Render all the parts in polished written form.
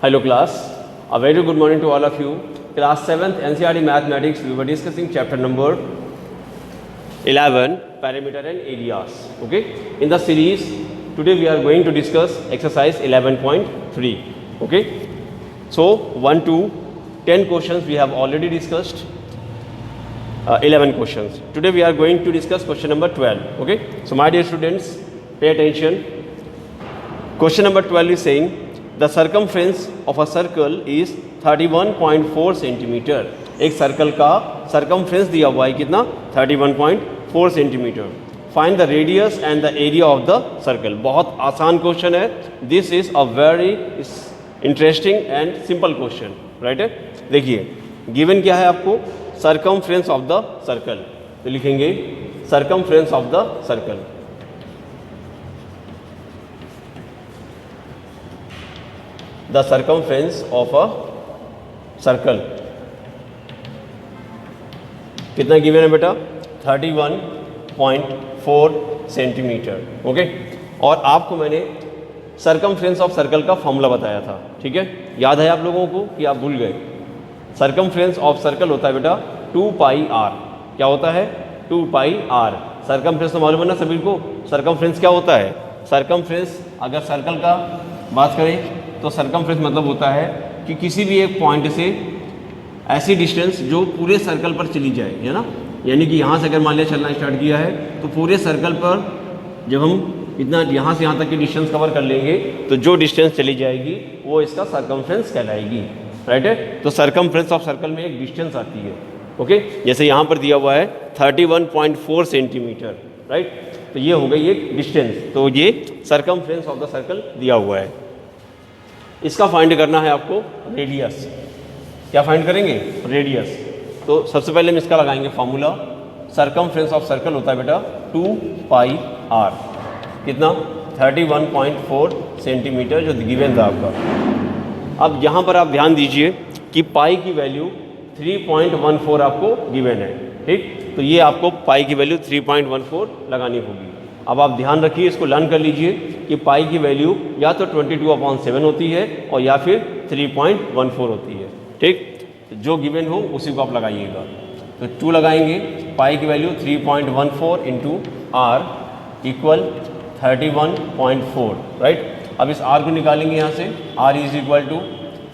Hello class, a very good morning to all of you. Class 7th NCERT Mathematics, we were discussing chapter number 11, Parameter and Areas. Okay, in the series, today we are going to discuss exercise 11.3. Okay, so 1 to 10 questions we have already discussed. 11 questions. Today we are going to discuss question number 12. Okay, so my dear students, pay attention. Question number 12 is saying the circumference of a circle is 31.4 centimetre. एक circle का circumference दिया हुआ है कितना 31.4 centimetre. Find the radius and the area of the circle. बहुत आसान question है. This is a very interesting and simple question. Right है. देखिए गिवन क्या है आपको, सर्कमफ्रेंस ऑफ द सर्कल. तो लिखेंगे circumference of the circle. The circumference of a circle कितना गिवन है बेटा 31.4 सेंटीमीटर. ओके, और आपको मैंने सर्कमफ्रेंस ऑफ सर्कल का फॉर्मूला बताया था. ठीक है, याद है आप लोगों को कि आप भूल गए? सर्कमफ्रेंस ऑफ सर्कल होता है बेटा 2 पाई r. क्या होता है 2 पाई r. सर्कमफ्रेंस तो मालूम है ना सभी को. सर्कमफ्रेंस क्या होता है? सर्कमफ्रेंस अगर सर्कल का बात करें तो सर्कमफ्रेंस मतलब होता है कि किसी भी एक पॉइंट से ऐसी डिस्टेंस जो पूरे सर्कल पर चली जाए, है ना. यानी कि यहाँ से अगर मान लिया चलना स्टार्ट किया है तो पूरे सर्कल पर जब हम इतना यहाँ से यहाँ तक की डिस्टेंस कवर कर लेंगे तो जो डिस्टेंस चली जाएगी वो इसका सर्कमफ्रेंस कहलाएगी. राइट है. तो सर्कमफ्रेंस ऑफ सर्कल में एक डिस्टेंस आती है. ओके, जैसे यहाँ पर दिया हुआ है 31.4 सेंटीमीटर. राइट, तो ये हो गई एक डिस्टेंस. तो ये सर्कमफ्रेंस ऑफ द सर्कल दिया हुआ है. इसका फाइंड करना है आपको रेडियस. क्या फाइंड करेंगे? रेडियस. तो सबसे पहले हम इसका लगाएंगे फॉर्मूला. सर्कमफ्रेंस ऑफ सर्कल होता है बेटा 2 पाई r. कितना 31.4 सेंटीमीटर जो गिवन था आपका. अब यहाँ पर आप ध्यान दीजिए कि पाई की वैल्यू 3.14 आपको गिवन है. ठीक, तो ये आपको पाई की वैल्यू 3.14 लगानी होगी. अब आप ध्यान रखिए, इसको लर्न कर लीजिए कि पाई की वैल्यू या तो 22/7 होती है और या फिर 3.14 होती है. ठीक, तो जो गिवन हो उसी को आप लगाइएगा. तो 2 लगाएंगे, पाई की value 3.14 into r equal 31.4. Right, अब इस r को निकालेंगे यहाँ से. r is equal to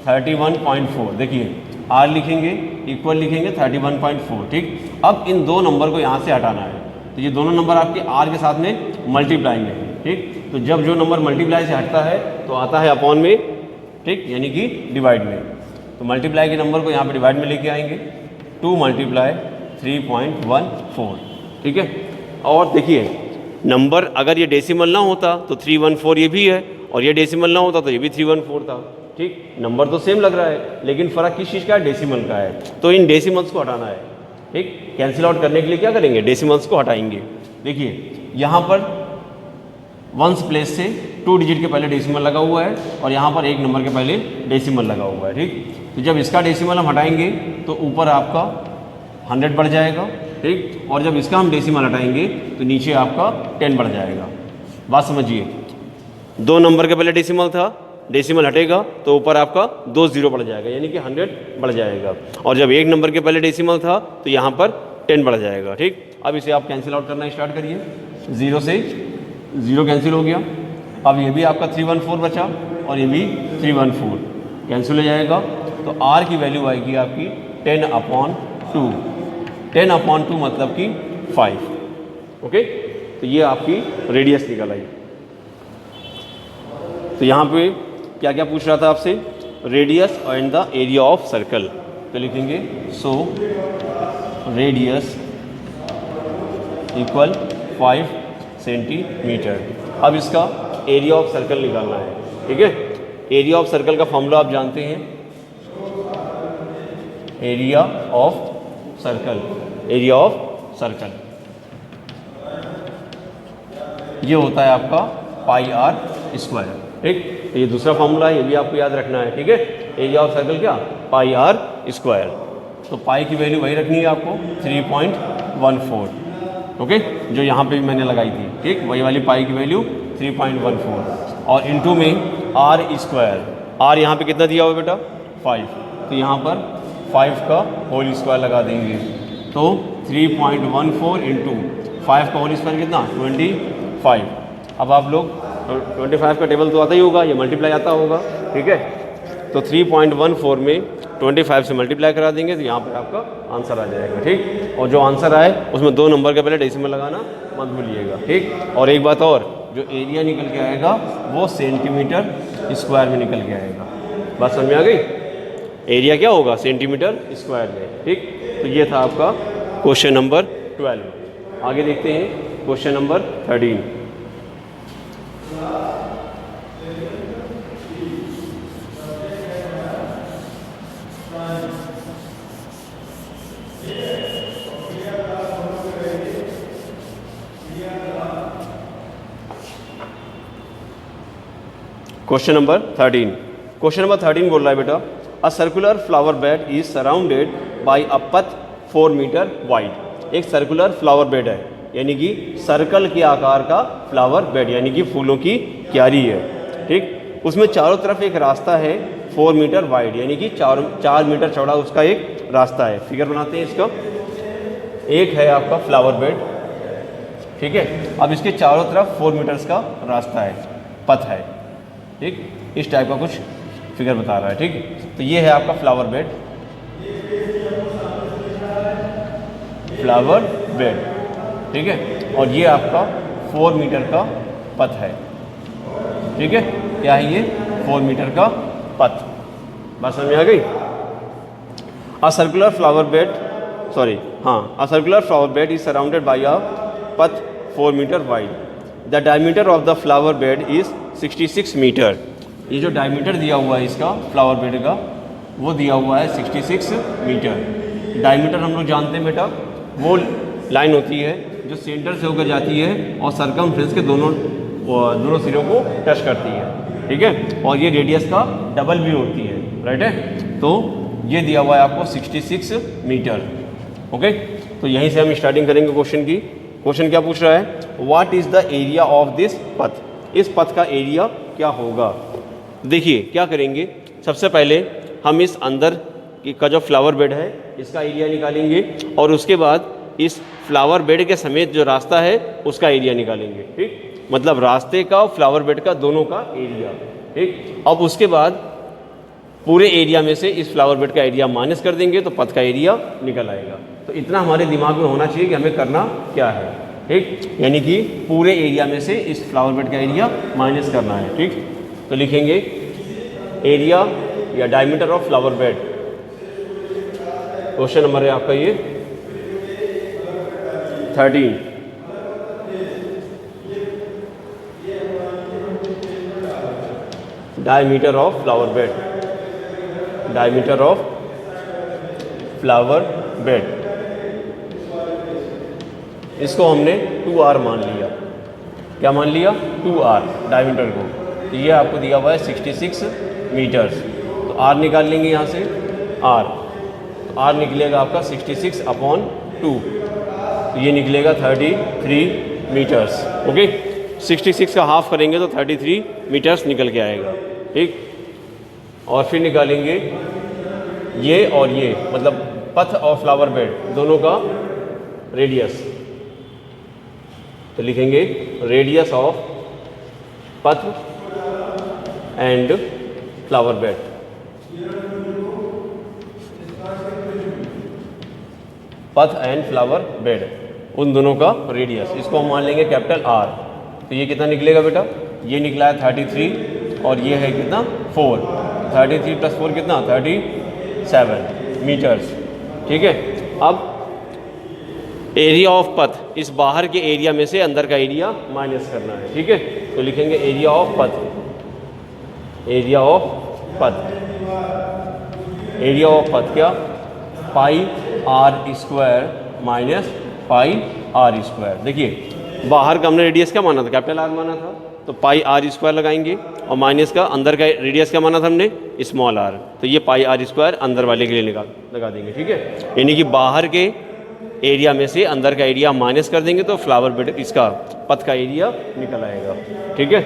31.4. देखिए r लिखेंगे इक्वल लिखेंगे 31.4. ठीक, अब इन दो नंबर को यहाँ से हटाना है. तो ये दोनों नंबर आपके r के साथ में मल्टीप्लाई में है. ठीक, तो जब जो नंबर मल्टीप्लाई से हटता है तो आता है अपॉन में. ठीक, यानी कि डिवाइड में. तो मल्टीप्लाई के नंबर को यहाँ पे डिवाइड में लेके आएंगे. 2 मल्टीप्लाई 3.14. ठीक है, और देखिए नंबर अगर ये डेसिमल ना होता तो 314 ये भी है, और ये डेसिमल ना होता तो ये भी 314 था. ठीक, नंबर तो सेम लग रहा है लेकिन फ़र्क किस चीज़ का है? डेसिमल का है. तो इन डेसिमल्स को हटाना है. ठीक, कैंसिल आउट करने के लिए क्या करेंगे? डेसिमल्स को हटाएंगे. देखिए यहाँ पर वंस प्लेस से 2 डिजिट के पहले डेसिमल लगा हुआ है और यहाँ पर एक नंबर के पहले डेसिमल लगा हुआ है. ठीक, तो जब इसका डेसिमल हम हटाएंगे तो ऊपर आपका 100 बढ़ जाएगा. ठीक, और जब इसका हम डेसिमल हटाएंगे तो नीचे आपका 10 बढ़ जाएगा. बात समझिए, 2 नंबर के पहले डेसिमल था, डेसिमल हटेगा तो ऊपर आपका 2 0 बढ़ जाएगा, यानी कि 100 बढ़ जाएगा. और जब एक नंबर के पहले डेसिमल था तो यहाँ पर 10 बढ़ जाएगा. ठीक, अब इसे आप कैंसिल आउट करना स्टार्ट करिए. 0 से 0 कैंसिल हो गया. अब ये भी आपका 314 बचा और ये भी 314 कैंसिल हो जाएगा. तो r की वैल्यू आएगी आपकी 10/2. 10/2 मतलब कि 5. ओके, तो ये आपकी रेडियस निकल आई. तो यहाँ पे क्या क्या पूछ रहा था आपसे? Radius and the area of circle. तो लिखेंगे सो रेडियस इक्वल 5 सेंटीमीटर. अब इसका एरिया ऑफ सर्कल निकालना है. ठीक है, एरिया ऑफ सर्कल का फॉर्मूला आप जानते हैं. Area of circle, area of circle ये होता है आपका पाई r स्क्वायर. ठीक, तो ये दूसरा फॉर्मूला है, ये भी आपको याद रखना है. ठीक है, एरिया ऑफ सर्कल क्या? पाई r स्क्वायर. तो पाई की वैल्यू वही रखनी है आपको 3.14. ओके, जो यहाँ पे भी मैंने लगाई थी. ठीक, वही वाली पाई की वैल्यू 3.14 और इनटू में r स्क्वायर. आर यहाँ पे कितना दिया हुआ बेटा 5, तो यहाँ पर 5 का होल स्क्वायर लगा देंगे, तो 3.14 इंटू 5 का होल स्क्वायर कितना 25। अब आप लोग 25 का टेबल तो आता ही होगा, ये मल्टीप्लाई आता होगा, ठीक है। तो 3.14 में 25 से मल्टीप्लाई करा देंगे तो यहाँ पर आपका आंसर आ जाएगा, ठीक। और जो आंसर आए उसमें 2 नंबर के पहले डेसिमल लगाना मत भूलिएगा, ठीक। और एक बात और, जो एरिया निकल के आएगा वो सेंटीमीटर स्क्वायर में निकल के आएगा। बात समझ में आ गई? एरिया क्या होगा सेंटीमीटर स्क्वायर में, ठीक। तो ये था आपका क्वेश्चन नंबर 12। आगे देखते हैं question number 13। Question number 13। Question number 13 बोल रहा है बेटा, a circular flower bed is surrounded by a path 4 metre wide. एक सर्कुलर फ्लावर बेड है, यानी कि सर्कल के आकार का फ्लावर बेड, यानी कि फूलों की क्यारी है, ठीक। उसमें चारों तरफ एक रास्ता है 4 मीटर वाइड, यानी कि 4 मीटर चौड़ा उसका एक रास्ता है। फिगर बनाते हैं इसका। एक है आपका फ्लावर बेड, ठीक है। अब इसके चारों तरफ 4 मीटर्स का रास्ता है, पथ है, ठीक। इस टाइप का कुछ फिगर बता रहा है, ठीक है। तो ये है आपका फ्लावर बेड, फ्लावर बेड, ठीक है। और ये आपका 4 मीटर का पथ है, ठीक है। क्या है ये 4 मीटर का पथ। बात समझ में आ गई? अ circular flower bed, a circular flower bed is surrounded by a path 4 meter wide. The diameter of the flower bed is 66 मीटर। ये जो डायमीटर दिया हुआ है इसका फ्लावर बेड का, वो दिया हुआ है 66 मीटर। डायमीटर हम लोग जानते हैं बेटा, वो लाइन होती है जो सेंटर से होकर जाती है और सरकमफ्रेंस के दोनों सिरों को टच करती है, ठीक है। और ये रेडियस का डबल भी होती है, राइट है। तो ये दिया हुआ है आपको 66 मीटर, ओके। तो यहीं से हम स्टार्टिंग करेंगे क्वेश्चन की। क्वेश्चन क्या पूछ रहा है, what is the area of this पथ। इस पथ का एरिया क्या होगा। देखिए क्या करेंगे, सबसे पहले हम इस अंदर का जो फ्लावर बेड है इसका एरिया निकालेंगे, और उसके बाद इस फ्लावर बेड के समेत जो रास्ता है उसका एरिया निकालेंगे, ठीक। मतलब रास्ते का और फ्लावर बेड का दोनों का एरिया, ठीक। अब उसके बाद पूरे एरिया में से इस फ्लावर बेड का एरिया माइनस कर देंगे तो पथ का एरिया निकल आएगा। तो इतना हमारे दिमाग में होना चाहिए कि हमें करना क्या है, ठीक। यानी कि पूरे एरिया में से इस फ्लावर बेड का एरिया माइनस करना है, ठीक। तो लिखेंगे एरिया या diameter of flower bed. Question number है आपका ये 13। Diameter of flower bed, diameter of flower bed, इसको हमने 2r मान लिया। क्या मान लिया? 2r डायमीटर को। तो ये आपको दिया हुआ है 66 मीटर्स। तो r निकाल लेंगे यहाँ से, r। तो r निकलेगा आपका 66/2, तो ये निकलेगा 33 मीटर्स, ओके। 66 का हाफ करेंगे तो 33 मीटर्स निकल के आएगा, ठीक। और फिर निकालेंगे ये और ये, मतलब पथ और फ्लावर बेड दोनों का रेडियस। तो लिखेंगे रेडियस ऑफ पथ एंड फ्लावर बेड। पथ एंड फ्लावर बेड, उन दोनों का रेडियस, इसको हम मान लेंगे कैपिटल R। तो ये कितना निकलेगा बेटा? ये निकला है 33 और ये है कितना 4। 33 + 4 कितना 37 मीटर्स, ठीक है। अब एरिया ऑफ पथ, इस बाहर के एरिया में से अंदर का एरिया माइनस करना है, ठीक है। तो लिखेंगे एरिया ऑफ पथ, एरिया ऑफ पथ, एरिया ऑफ पथ क्या πr² माइनस πr²। देखिए बाहर का हमने रेडियस क्या माना था, कैपिटल R माना था, तो πr² लगाएंगे और माइनस का अंदर का रेडियस क्या माना था हमने, स्मॉल r। तो ये πr² अंदर वाले के लिए लगा देंगे, ठीक है। यानी कि बाहर के एरिया में से अंदर का एरिया माइनस कर देंगे तो फ्लावर बेड इसका पथ का एरिया निकल आएगा, ठीक है।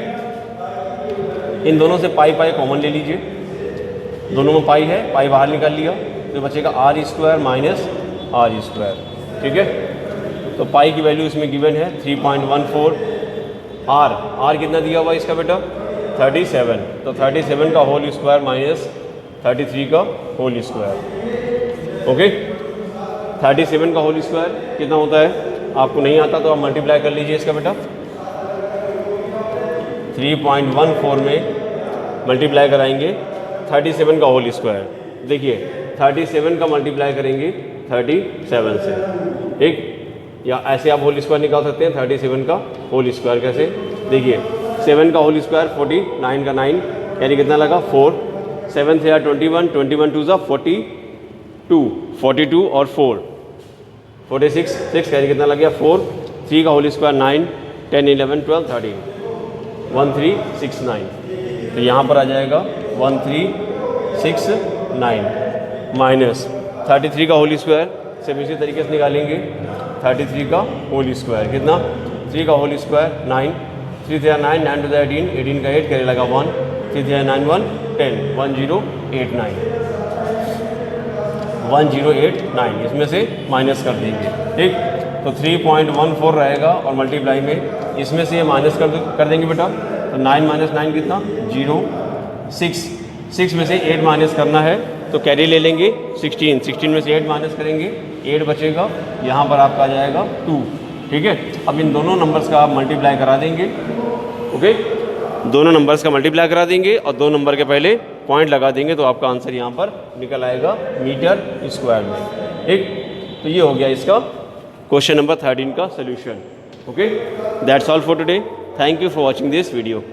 इन दोनों से पाई कॉमन ले लीजिए, दोनों में पाई है, पाई बाहर निकाल लिया तो बचेगा r square minus r square. ठीक है, तो पाई की वैल्यू इसमें गिवन है 3.14। r कितना दिया हुआ इसका बेटा 37, तो 37 का होल स्क्वायर माइनस 33 का होल स्क्वायर। ओके, 37 का होल स्क्वायर कितना होता है, आपको नहीं आता तो आप मल्टीप्लाई कर लीजिए इसका बेटा। 3.14 में मल्टीप्लाई कराएंगे 37 का होल स्क्वायर। देखिए 37 का मल्टीप्लाई करेंगे 37 से, ठीक, या ऐसे आप होल स्क्वायर निकाल सकते हैं 37 का होल स्क्वायर। कैसे, देखिए 7 का होल स्क्वायर 49 का 9 यानी कितना लगा 4, 7 से 21, 21 टू ज़ा 42, 42 और 4 46, 6 यानी कितना लग गया 4, 3 का होल स्क्वायर 9, 10, 11, 12, 13, 1369। तो यहाँ पर आ जाएगा 1369 माइनस 33 का होल स्क्वायर, सिर्फ इसी तरीके से निकालेंगे 33 का होल स्क्वायर कितना, 3 का होल स्क्वायर 9, 3 3 9, 9 2 18, 18 का 8 करे लगा 1, 3 3 9 1 10, 1089, 1089 इसमें से माइनस कर देंगे। ठीक, तो 3.14 रहेगा और मल्टीप्लाई में इसमें से ये माइनस कर देंगे बेटा। तो 9 माइनस 9 कितना 0, 6 में से 8 माइनस करना है तो कैरी ले लेंगे 16 में से 8 माइनस करेंगे 8 बचेगा, यहाँ पर आपका आ जाएगा 2। ठीक है, अब इन दोनों नंबर्स का आप मल्टीप्लाई करा देंगे। ओके, दोनों नंबर्स का मल्टीप्लाई करा देंगे और 2 नंबर के पहले पॉइंट लगा देंगे तो आपका आंसर यहाँ पर निकल आएगा मीटर स्क्वायर में। ठीक, तो ये हो गया इसका क्वेश्चन नंबर 13 का solution. Okay, that's all for today. Thank you for watching this video.